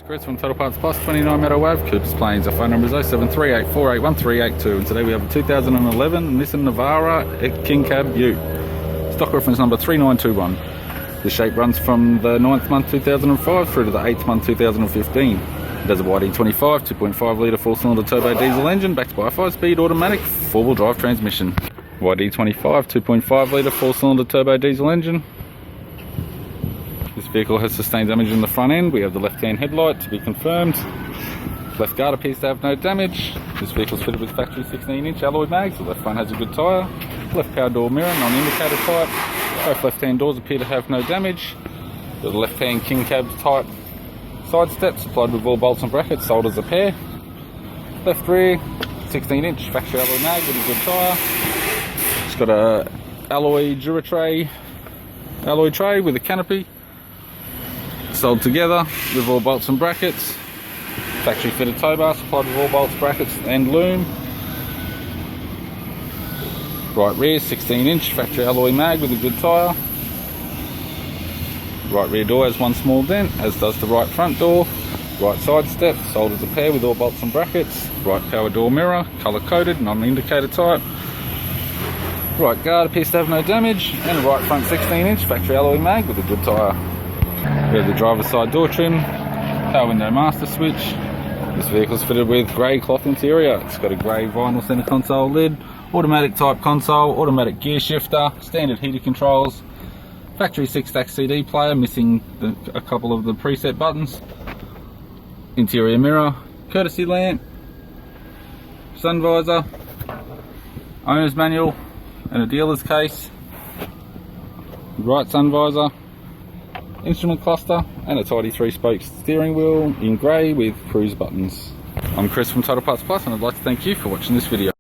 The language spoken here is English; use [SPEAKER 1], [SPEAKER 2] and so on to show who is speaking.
[SPEAKER 1] Chris from Total Parts Plus, 29 Meadow Ave, Coopers Plains. Our phone number is 0738481382, and today we have a 2011 Nissan Navara King Cab Ute. Stock reference number 3921. The shape runs from the 9th month 2005 through to the 8th month 2015. It has a YD25 2.5 litre 4-cylinder turbo diesel engine backed by a 5-speed automatic 4-wheel drive transmission. YD25 2.5 litre 4-cylinder turbo diesel engine. This vehicle has sustained damage in the front end. We have the left-hand headlight to be confirmed. Left guard appears to have no damage. This vehicle is fitted with factory 16-inch alloy mags. The left front has a good tyre. Left power door mirror, non-indicator type. Both left-hand doors appear to have no damage. The left-hand King Cab type side step supplied with all bolts and brackets, sold as a pair. Left rear, 16-inch factory alloy mag with a good tyre. It's got a alloy Litre alloy tray with a canopy. Sold together with all bolts and brackets. Factory fitted tow bar supplied with all bolts, brackets and loom. Right rear 16-inch factory alloy mag with a good tyre. Right rear door has one small dent, as does the right front door. Right side step sold as a pair with all bolts and brackets. Right power door mirror, colour coded, non-indicator type. Right guard appears to have no damage, and right front 16-inch factory alloy mag with a good tyre. We have the driver's side door trim, power window master switch. This vehicle is fitted with grey cloth interior. It's got a grey vinyl centre console lid, automatic type console, automatic gear shifter, standard heater controls, factory 6-stack CD player missing a couple of the preset buttons, interior mirror, courtesy lamp, sun visor, owner's manual and a dealer's case, right sun visor, instrument cluster and a tidy 3-spoke steering wheel in grey with cruise buttons. I'm Chris from Total Parts Plus, and I'd like to thank you for watching this video.